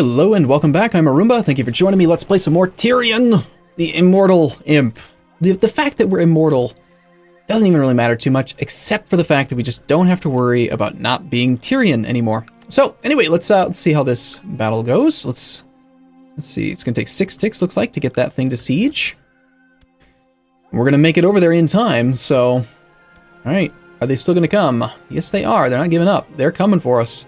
Hello and welcome back, I'm Arumba. Thank you for joining me. Let's play some more Tyrion, the Immortal Imp. The fact that we're immortal doesn't even really matter too much, except for the fact that we just don't have to worry about not being Tyrion anymore. So anyway, let's see how this battle goes. Let's see, it's gonna take 6 ticks, looks like, to get that thing to siege. We're gonna make it over there in time, so... Alright, are they still gonna come? Yes, they are. They're not giving up. They're coming for us.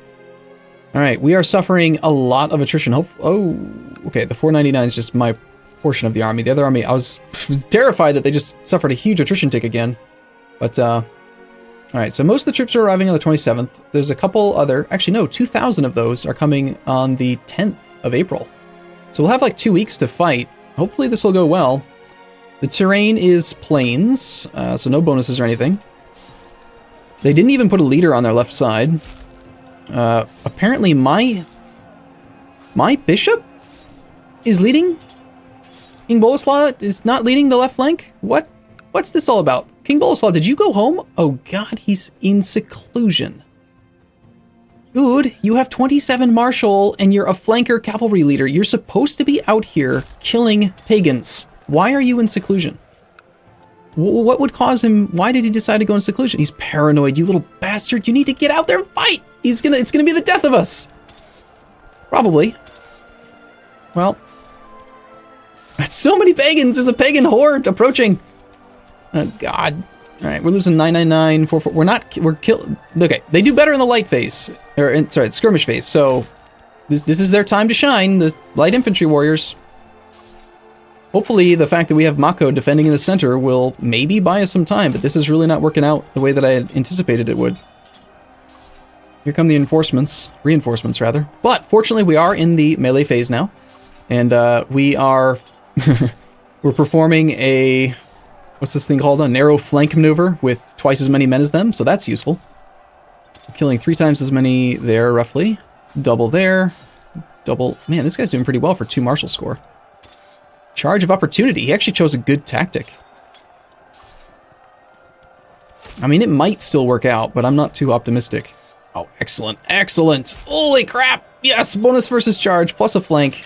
Alright, we are suffering a lot of attrition. Oh, okay, the 499 is just my portion of the army. The other army, I was terrified that they just suffered a huge attrition tick again. But, alright, so most of the troops are arriving on the 27th. There's a couple other, actually no, 2,000 of those are coming on the 10th of April. So we'll have like 2 weeks to fight. Hopefully this will go well. The terrain is plains, so no bonuses or anything. They didn't even put a leader on their left side. Apparently my bishop is leading. King Boleslaw is not leading the left flank? What's this all about? King Boleslaw, did you go home? Oh god, he's in seclusion. Dude, you have 27 martial and you're a flanker cavalry leader. You're supposed to be out here killing pagans. Why are you in seclusion? What would cause him? Why did he decide to go in seclusion? He's paranoid, you little bastard. You need to get out there and fight. It's gonna be the death of us. Probably. Well, that's so many pagans. There's a pagan horde approaching. Oh god. All right, we're losing 999, 44. We're killed. Okay, they do better in the light phase, sorry, skirmish phase. So this is their time to shine. The light infantry warriors. Hopefully, the fact that we have Mako defending in the center will maybe buy us some time, but this is really not working out the way that I had anticipated it would. Here come the reinforcements rather. But fortunately, we are in the melee phase now, and we are we're performing a what's this thing called? A narrow flank maneuver with twice as many men as them, so that's useful. We're killing 3 times as many there, roughly. Double there. Double. Man, this guy's doing pretty well for 2 martial score. Charge of opportunity. He actually chose a good tactic. I mean, it might still work out, but I'm not too optimistic. Oh, excellent. Excellent. Holy crap. Yes, bonus versus charge, plus a flank.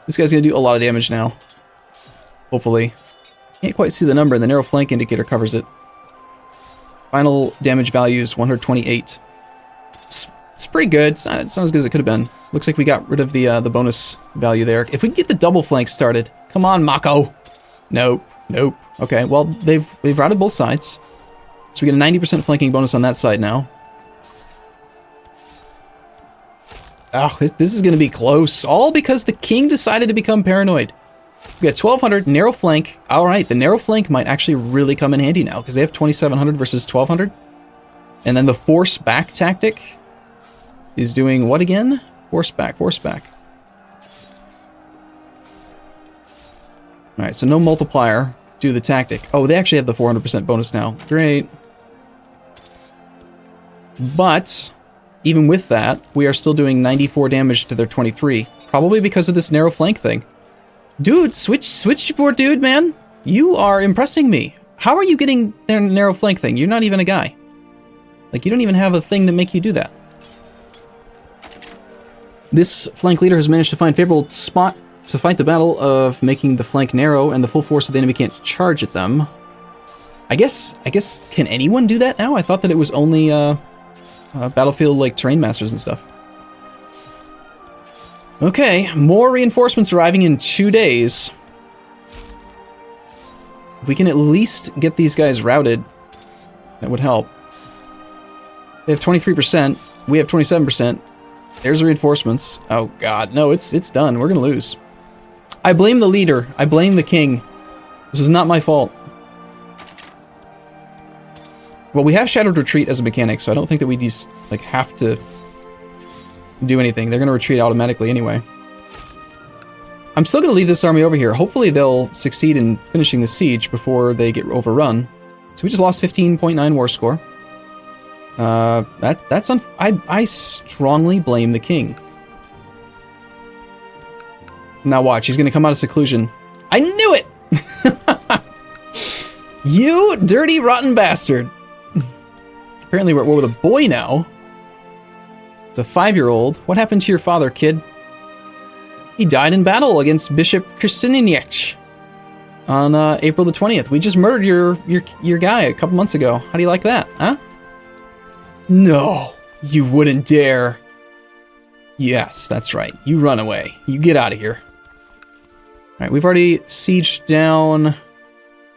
This guy's going to do a lot of damage now. Hopefully. Can't quite see the number. The narrow flank indicator covers it. Final damage value is 128. It's pretty good. It's not as good as it could have been. Looks like we got rid of the bonus value there. If we can get the double flank started. Come on, Mako. Nope. Nope. Okay, well, they've routed both sides. So we get a 90% flanking bonus on that side now. Oh, this is going to be close. All because the king decided to become paranoid. We got 1,200, narrow flank. All right, the narrow flank might actually really come in handy now because they have 2,700 versus 1,200. And then the force back tactic is doing what again? Force back, force back. All right, so no multiplier. Do the tactic. Oh, they actually have the 400% bonus now. Great. But even with that, we are still doing 94 damage to their 23. Probably because of this narrow flank thing. Dude, switch board, dude, man. You are impressing me. How are you getting their narrow flank thing? You're not even a guy. Like, you don't even have a thing to make you do that. This flank leader has managed to find a favorable spot to fight the battle of making the flank narrow and the full force of the enemy can't charge at them. I guess, can anyone do that now? I thought that it was only, battlefield, like, terrain masters and stuff. Okay, more reinforcements arriving in 2 days. If we can at least get these guys routed, that would help. They have 23%, we have 27%. There's the reinforcements. Oh god, no, it's done. We're gonna lose. I blame the leader. I blame the king. This is not my fault. Well, we have Shadowed Retreat as a mechanic, so I don't think that we just, like, have to do anything. They're gonna retreat automatically anyway. I'm still gonna leave this army over here. Hopefully they'll succeed in finishing the siege before they get overrun. So we just lost 15.9 war score. I strongly blame the king. Now watch, he's gonna come out of seclusion. I knew it! You dirty, rotten bastard. Apparently we're at war with a boy now. It's a 5-year-old. What happened to your father, kid? He died in battle against Bishop Krasiniech on April the 20th. We just murdered your guy a couple months ago. How do you like that, huh? No, you wouldn't dare. Yes, that's right. You run away. You get out of here. All right, we've already sieged down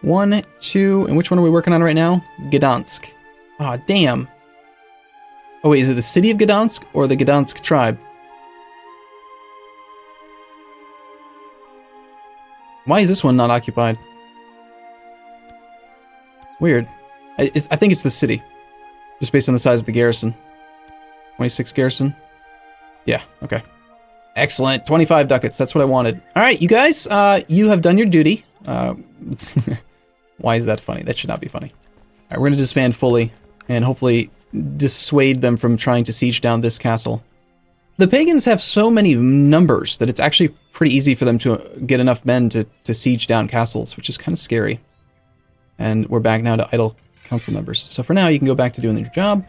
1, 2, and which one are we working on right now? Gdansk. Aw, damn. Oh wait, is it the city of Gdansk or the Gdansk tribe? Why is this one not occupied? Weird. I think it's the city. Just based on the size of the garrison. 26 garrison. Yeah, okay. Excellent. 25 ducats. That's what I wanted. All right, you guys, you have done your duty. Why is that funny? That should not be funny. All right, we're going to disband fully and hopefully dissuade them from trying to siege down this castle. The pagans have so many numbers that it's actually pretty easy for them to get enough men to siege down castles, which is kind of scary. And we're back now to idle council members. So for now, you can go back to doing your job.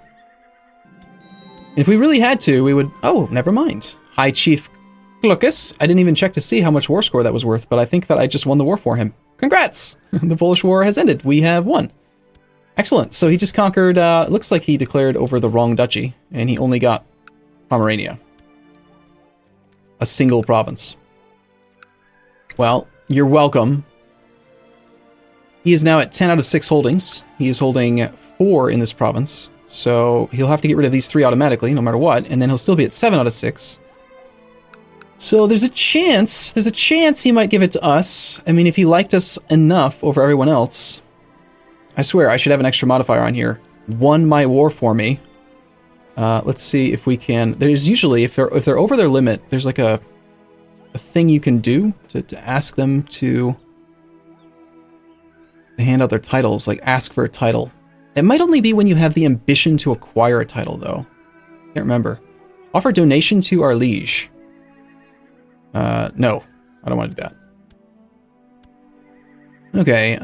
And if we really had to, we would... Oh, never mind. High Chief Gluckus. I didn't even check to see how much war score that was worth, but I think that I just won the war for him. Congrats! The Polish War has ended. We have won. Excellent. So he just conquered... it looks like he declared over the wrong duchy, and he only got Pomerania. A single province. Well, you're welcome. He is now at 10 out of 6 holdings. He is holding 4 in this province. So he'll have to get rid of these 3 automatically, no matter what. And then he'll still be at 7 out of 6. So there's a chance he might give it to us. I mean, if he liked us enough over everyone else. I swear, I should have an extra modifier on here. Won my war for me. Let's see if we can... There's usually, if they're over their limit, there's like a thing you can do to ask them to hand out their titles, like ask for a title. It might only be when you have the ambition to acquire a title, though. Can't remember. Offer donation to our liege. No, I don't want to do that. Okay,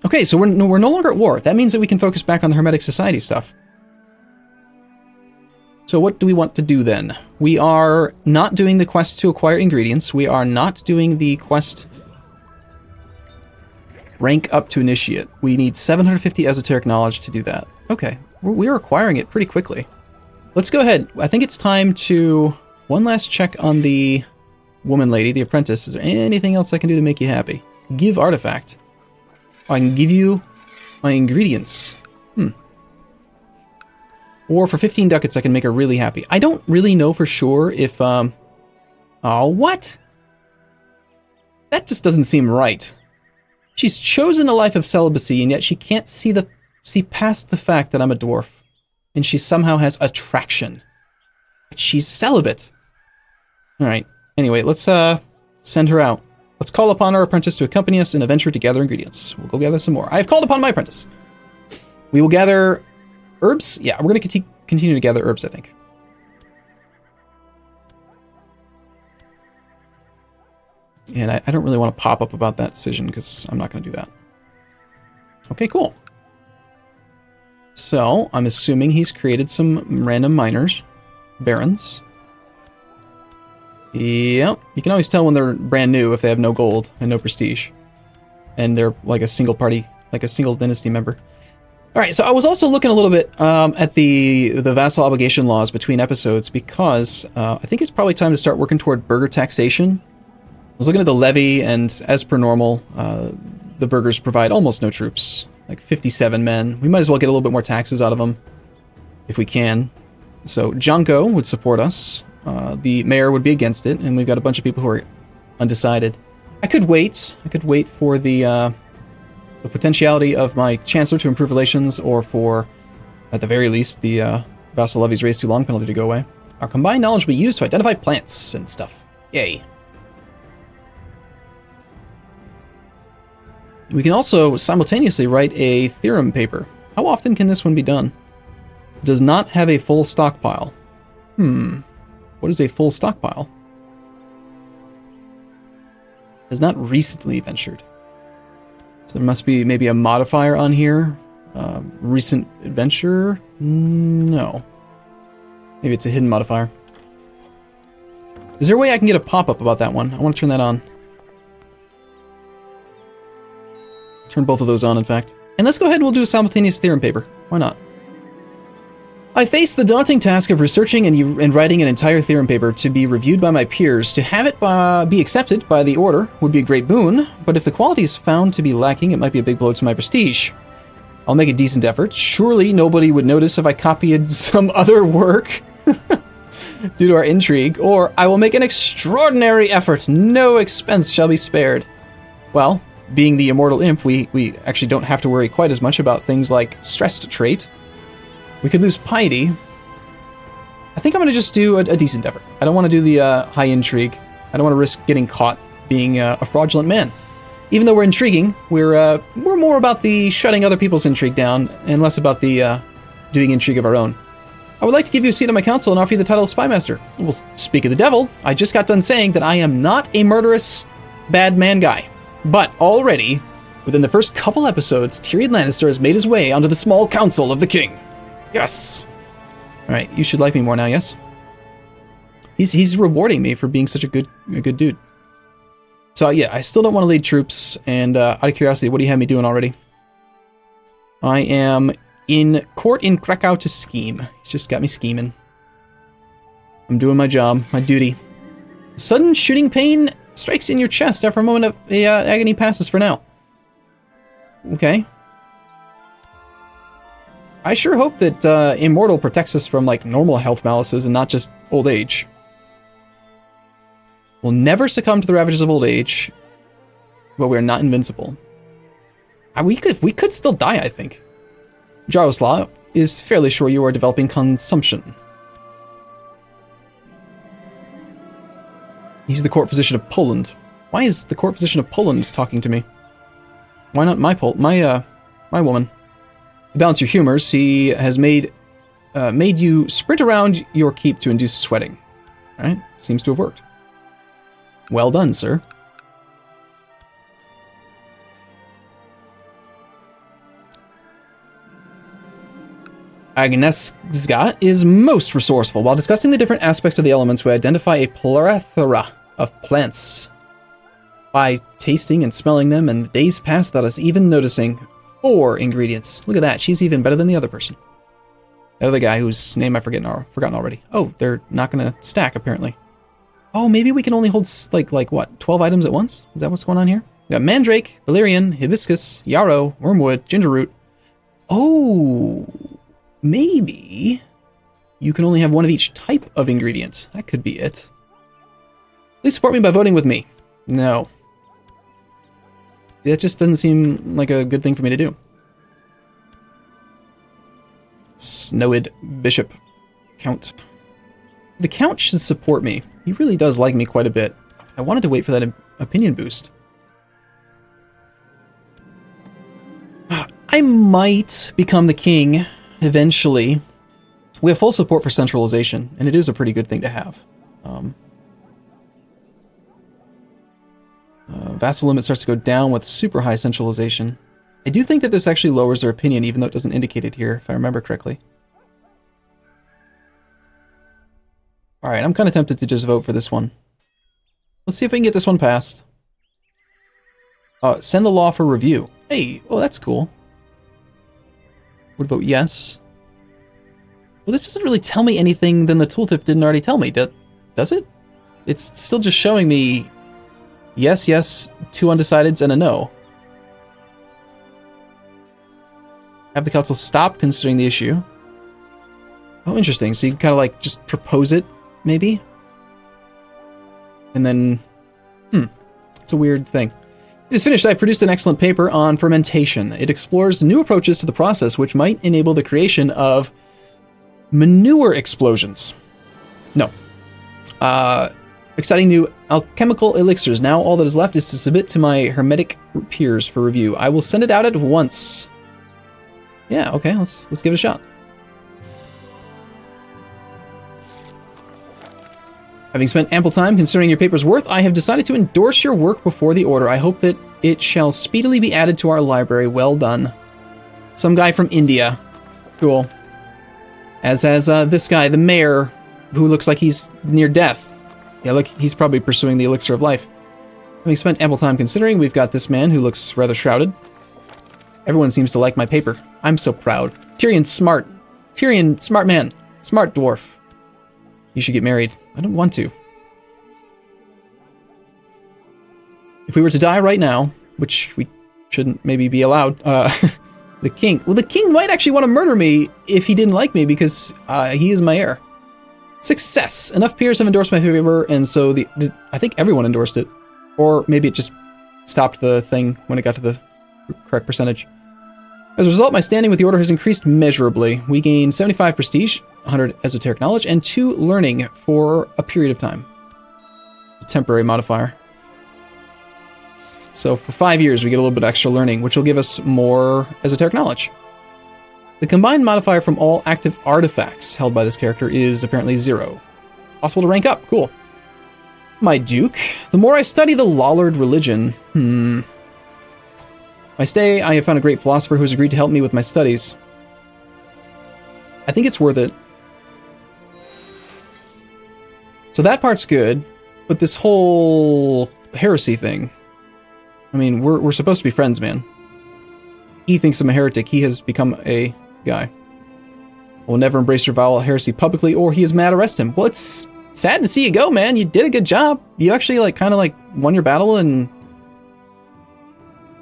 okay, so we're no longer at war. That means that we can focus back on the Hermetic Society stuff. So what do we want to do then? We are not doing the quest to acquire ingredients. We are not doing the quest rank up to initiate. We need 750 esoteric knowledge to do that. Okay, we're acquiring it pretty quickly. Let's go ahead. I think it's time to... One last check on the woman lady, the apprentice. Is there anything else I can do to make you happy? Give artifact. Oh, I can give you my ingredients. Or for 15 ducats, I can make her really happy. I don't really know for sure if, Oh, what? That just doesn't seem right. She's chosen a life of celibacy, and yet she can't see past the fact that I'm a dwarf. And she somehow has attraction. She's celibate. Alright, anyway, let's send her out. Let's call upon our apprentice to accompany us in a venture to gather ingredients. We'll go gather some more. I have called upon my apprentice. We will gather... Herbs? Yeah, we're going to continue to gather herbs, I think. And I don't really want to pop up about that decision because I'm not going to do that. Okay, cool. So, I'm assuming he's created some random miners. Barons. Yep. You can always tell when they're brand new if they have no gold and no prestige. And they're like a single party, like a single dynasty member. Alright, so I was also looking a little bit at the vassal obligation laws between episodes because I think it's probably time to start working toward burgher taxation. I was looking at the levy, and as per normal, the burghers provide almost no troops, like 57 men. We might as well get a little bit more taxes out of them if we can. So Janko would support us, the mayor would be against it, and we've got a bunch of people who are undecided. I could wait for the potentiality of my chancellor to improve relations, or for, at the very least, the vassal levies raised too long penalty to go away. Our combined knowledge will be used to identify plants and stuff. Yay. We can also simultaneously write a theorem paper. How often can this one be done? Does not have a full stockpile. What is a full stockpile? Has not recently ventured. So there must be maybe a modifier on here. Recent adventure? No. Maybe it's a hidden modifier. Is there a way I can get a pop-up about that one? I want to turn that on. Turn both of those on, in fact. And let's go ahead and we'll do a simultaneous theorem paper. Why not? I face the daunting task of researching and writing an entire theorem paper to be reviewed by my peers. To have it be accepted by the order would be a great boon, but if the quality is found to be lacking, it might be a big blow to my prestige. I'll make a decent effort. Surely nobody would notice if I copied some other work due to our intrigue, or I will make an extraordinary effort. No expense shall be spared. Well, being the immortal imp, we actually don't have to worry quite as much about things like stressed trait. We could lose piety. I think I'm going to just do a decent effort. I don't want to do the high intrigue. I don't want to risk getting caught being a fraudulent man. Even though we're intriguing, we're more about the shutting other people's intrigue down and less about the doing intrigue of our own. I would like to give you a seat on my council and offer you the title of Spymaster. Well, speak of the devil, I just got done saying that I am not a murderous bad man guy. But already, within the first couple episodes, Tyrion Lannister has made his way onto the small council of the king. Yes! Alright, you should like me more now, yes? He's rewarding me for being such a good dude. So yeah, I still don't want to lead troops, and out of curiosity, what do you have me doing already? I am in court in Krakow to scheme. He's just got me scheming. I'm doing my job, my duty. Sudden shooting pain strikes in your chest after a moment of agony passes for now. Okay. I sure hope that Immortal protects us from like normal health malices and not just old age. We'll never succumb to the ravages of old age, but we're not invincible. We could still die, I think. Jaroslav is fairly sure you are developing consumption. He's the court physician of Poland. Why is the court physician of Poland talking to me? Why not my woman? To balance your humors, he has made you sprint around your keep to induce sweating. All right, seems to have worked. Well done, sir. Agnieszka is most resourceful. While discussing the different aspects of the elements, we identify a plethora of plants. By tasting and smelling them, and the days pass without us even noticing. 4 ingredients. Look at that. She's even better than the other person. The other guy whose name I've forgotten already. Oh, they're not going to stack, apparently. Oh, maybe we can only hold, like what, 12 items at once? Is that what's going on here? We got mandrake, valerian, hibiscus, yarrow, wormwood, ginger root. Oh, maybe you can only have one of each type of ingredient. That could be it. Please support me by voting with me. No. That just doesn't seem like a good thing for me to do. Snowed Bishop. Count. The Count should support me. He really does like me quite a bit. I wanted to wait for that opinion boost. I might become the king eventually. We have full support for centralization, and it is a pretty good thing to have. Vassal limit starts to go down with super high centralization. I do think that this actually lowers their opinion, even though it doesn't indicate it here, if I remember correctly. Alright, I'm kind of tempted to just vote for this one. Let's see if we can get this one passed. Send the law for review. Hey, oh, that's cool. Would vote yes. Well, this doesn't really tell me anything than the tooltip didn't already tell me, does it? It's still just showing me yes, yes, 2 undecideds, and a no. Have the council stop considering the issue. Oh, interesting. So you can kind of like just propose it, maybe? And then, it's a weird thing. It is finished. I've produced an excellent paper on fermentation. It explores new approaches to the process which might enable the creation of manure explosions. No. Exciting new alchemical elixirs. Now all that is left is to submit to my hermetic peers for review. I will send it out at once. Yeah, okay, let's give it a shot. Having spent ample time considering your paper's worth, I have decided to endorse your work before the order. I hope that it shall speedily be added to our library. Well done. Some guy from India. Cool. As has this guy, the mayor, who looks like he's near death. Yeah, look, he's probably pursuing the elixir of life. Having spent ample time considering, we've got this man who looks rather shrouded. Everyone seems to like my paper. I'm so proud. Tyrion's smart. Tyrion, smart man. Smart dwarf. You should get married. I don't want to. If we were to die right now, which we shouldn't maybe be allowed, the king might actually want to murder me if he didn't like me because he is my heir. Success. Enough peers have endorsed my paper, and so I think everyone endorsed it. Or maybe it just stopped the thing when it got to the correct percentage. As a result, my standing with the Order has increased measurably. We gain 75 prestige, 100 esoteric knowledge, and 2 learning for a period of time. A temporary modifier. So for 5 years, we get a little bit extra learning, which will give us more esoteric knowledge. The combined modifier from all active artifacts held by this character is apparently 0. Possible to rank up. Cool. My Duke. The more I study the Lollard religion, My stay, I have found a great philosopher who has agreed to help me with my studies. I think it's worth it. So that part's good, but this whole heresy thing, I mean, we're supposed to be friends, man. He thinks I'm a heretic. He has become a guy. I will never embrace your vile heresy publicly, or he is mad, arrest him. Well, it's sad to see you go, man. You did a good job. You actually, kind of won your battle, and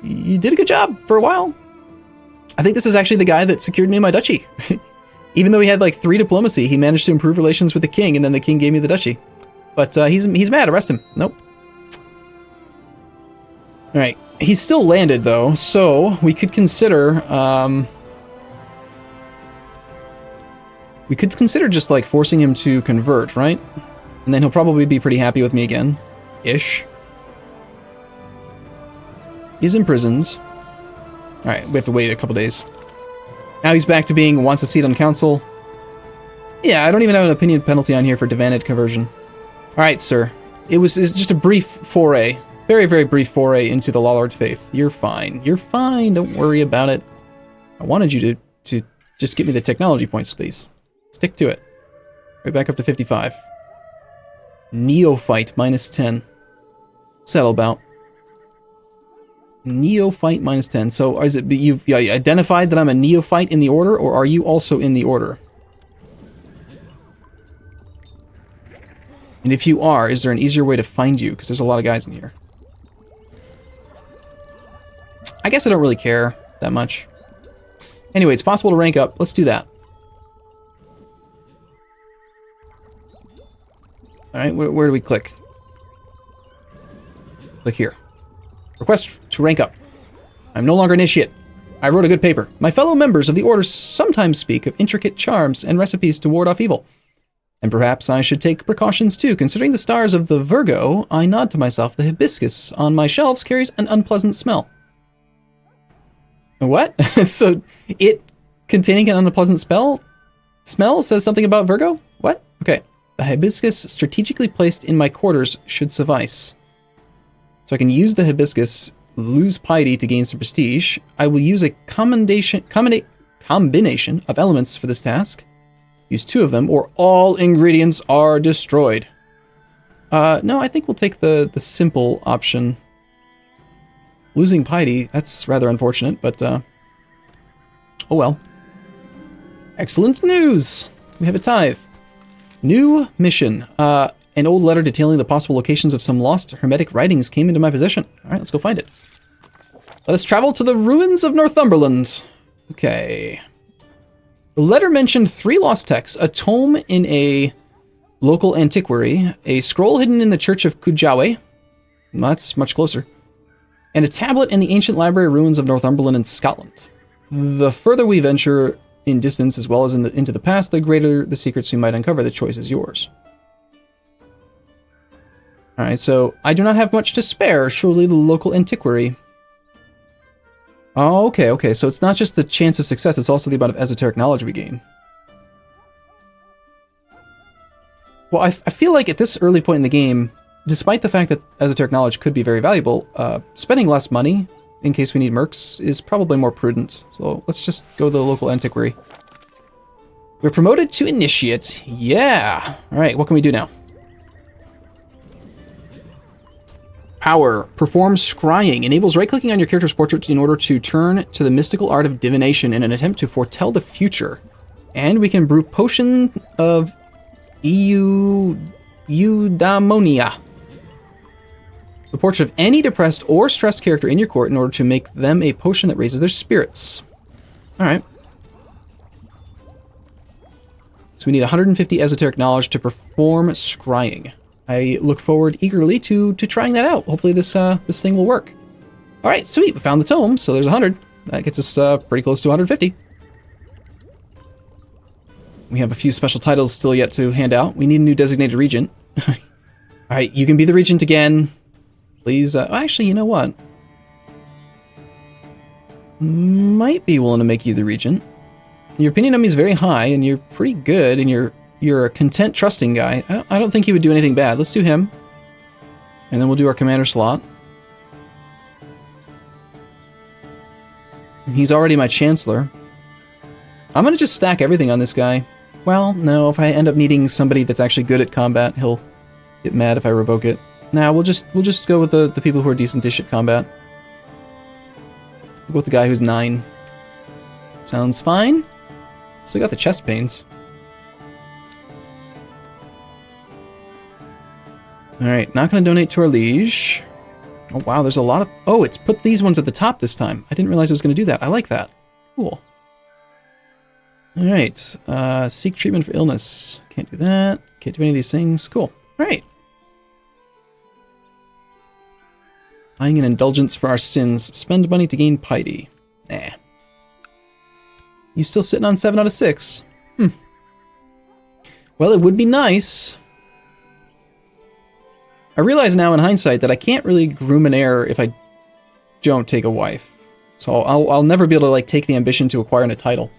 you did a good job for a while. I think this is actually the guy that secured me my duchy. Even though he had 3 diplomacy, he managed to improve relations with the king, and then the king gave me the duchy. But he's mad. Arrest him. Nope. All right. He's still landed, though, so we could consider... we could consider just, forcing him to convert, right? And then he'll probably be pretty happy with me again. Ish. He's imprisoned. All right, we have to wait a couple days. Now he's back to being wants a seat on council. Yeah, I don't even have an opinion penalty on here for Divanid conversion. All right, sir. It's just a brief foray. Very, very brief foray into the Lollard faith. You're fine. You're fine. Don't worry about it. I wanted you to just give me the technology points, please. Stick to it. Right back up to 55. Neophyte, -10. What's that all about? Neophyte, -10. So is it you've identified that I'm a neophyte in the Order, or are you also in the Order? And if you are, is there an easier way to find you? Because there's a lot of guys in here. I guess I don't really care that much. Anyway, it's possible to rank up. Let's do that. Alright, where do we click? Click here. Request to rank up. I'm no longer initiate. I wrote a good paper. My fellow members of the Order sometimes speak of intricate charms and recipes to ward off evil. And perhaps I should take precautions too. Considering the stars of the Virgo, I nod to myself. The hibiscus on my shelves carries an unpleasant smell. What? So it containing an unpleasant smell says something about Virgo? What? Okay. A hibiscus strategically placed in my quarters should suffice. So I can use the hibiscus, lose piety to gain some prestige. I will use a combination of elements for this task. Use 2 of them, or all ingredients are destroyed. No, I think we'll take the simple option. Losing piety, that's rather unfortunate, but oh well. Excellent news! We have a tithe. New mission. An old letter detailing the possible locations of some lost hermetic writings came into my possession. Alright, let's go find it. Let us travel to the ruins of Northumberland. Okay. The letter mentioned 3 lost texts, a tome in a local antiquary, a scroll hidden in the church of Kujawe. That's much closer. And a tablet in the ancient library ruins of Northumberland in Scotland. The further we venture in distance as well as into the past, the greater the secrets we might uncover. The choice is yours. Alright, so I do not have much to spare. Surely the local antiquary. Oh, okay. So it's not just the chance of success, it's also the amount of esoteric knowledge we gain. Well, I feel like at this early point in the game, despite the fact that esoteric knowledge could be very valuable, spending less money in case we need mercs is probably more prudent. So let's just go to the local antiquary. We're promoted to initiate. Yeah. All right, what can we do now? Power. Perform scrying. Enables right-clicking on your character's portrait in order to turn to the mystical art of divination in an attempt to foretell the future. And we can brew potion of eudaimonia. The portrait of any depressed or stressed character in your court in order to make them a potion that raises their spirits. Alright. So we need 150 esoteric knowledge to perform scrying. I look forward eagerly to trying that out. Hopefully this thing will work. Alright, sweet. We found the tome, so there's 100. That gets us pretty close to 150. We have a few special titles still yet to hand out. We need a new designated regent. Alright, you can be the regent again. Please, actually, you know what? Might be willing to make you the regent. Your opinion of me is very high, and you're pretty good, and you're a content, trusting guy. I don't think he would do anything bad. Let's do him. And then we'll do our commander slot. He's already my chancellor. I'm going to just stack everything on this guy. Well, no, if I end up needing somebody that's actually good at combat, he'll get mad if I revoke it. Nah, we'll just go with the people who are decent-ish at combat. We'll go with the guy who's 9. Sounds fine. Still got the chest pains. Alright, not going to donate to our liege. Oh wow, there's a lot of... Oh, it's put these ones at the top this time. I didn't realize it was going to do that. I like that. Cool. Alright, seek treatment for illness. Can't do that. Can't do any of these things. Cool. Alright. Buying an indulgence for our sins. Spend money to gain piety. Nah. You still sitting on 7 out of 6? Well, it would be nice. I realize now in hindsight that I can't really groom an heir if I don't take a wife. So I'll never be able to like take the ambition to acquire a title.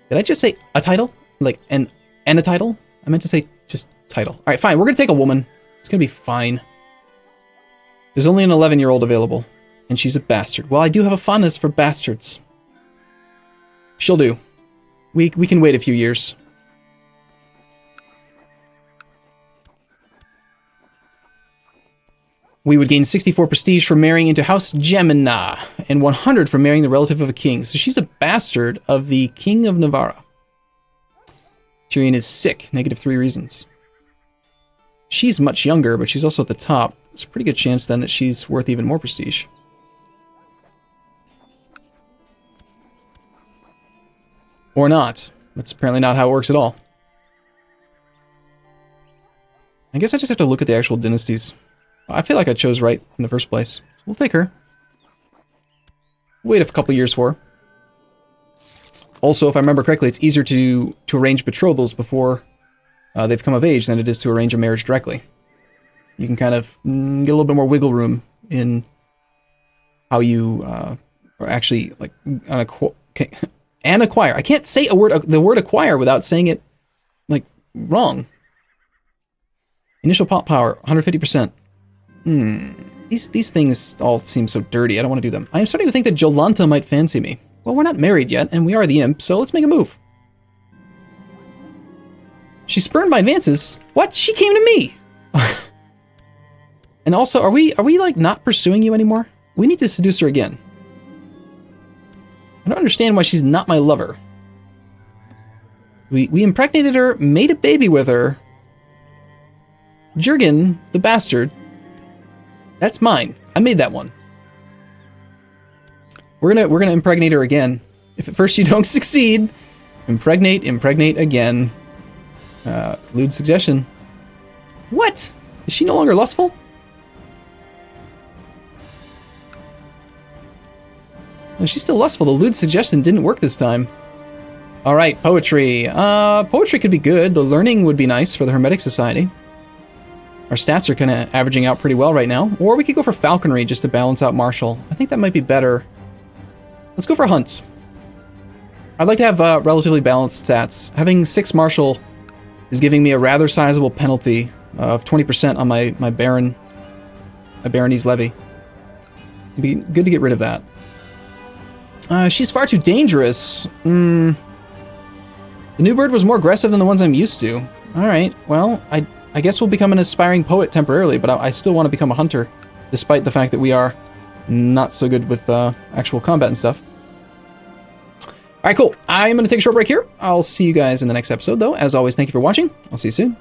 Did I just say a title? Like and a title? I meant to say just title. Alright, fine. We're gonna take a woman. It's gonna be fine. There's only an 11-year-old available, and she's a bastard. Well, I do have a fondness for bastards. She'll do. We can wait a few years. We would gain 64 prestige for marrying into House Gemina, and 100 for marrying the relative of a king. So she's a bastard of the King of Navarra. Tyrion is sick. -3 reasons. She's much younger, but she's also at the top. It's a pretty good chance then that she's worth even more prestige. Or not. That's apparently not how it works at all. I guess I just have to look at the actual dynasties. I feel like I chose right in the first place. We'll take her. Wait a couple years for her. Also, if I remember correctly, it's easier to arrange betrothals before they've come of age than it is to arrange a marriage directly. You can kind of get a little bit more wiggle room in how you are actually like acquire. I can't say the word acquire without saying it like wrong. Initial pop power 150%. These things all seem so dirty. I don't want to do them. I am starting to think that Jolanta might fancy me. Well, we're not married yet, and we are the imp, so let's make a move. She spurned my advances. What? She came to me. And also, are we like not pursuing you anymore? We need to seduce her again. I don't understand why she's not my lover. We impregnated her, made a baby with her. Jurgen, the bastard. That's mine. I made that one. We're gonna impregnate her again. If at first you don't succeed, impregnate again. Lewd suggestion. What? Is she no longer lustful? No, she's still lustful. The lewd suggestion didn't work this time. Alright, poetry. Poetry could be good. The learning would be nice for the Hermetic Society. Our stats are kind of averaging out pretty well right now. Or we could go for falconry just to balance out martial. I think that might be better. Let's go for hunts. I'd like to have relatively balanced stats. Having 6 martial is giving me a rather sizable penalty of 20% on my barony's levy. It'd be good to get rid of that. She's far too dangerous. The new bird was more aggressive than the ones I'm used to. Alright, well, I I guess we'll become an aspiring poet temporarily, but I still want to become a hunter, despite the fact that we are not so good with actual combat and stuff. All right, cool. I'm going to take a short break here. I'll see you guys in the next episode, though. As always, thank you for watching. I'll see you soon.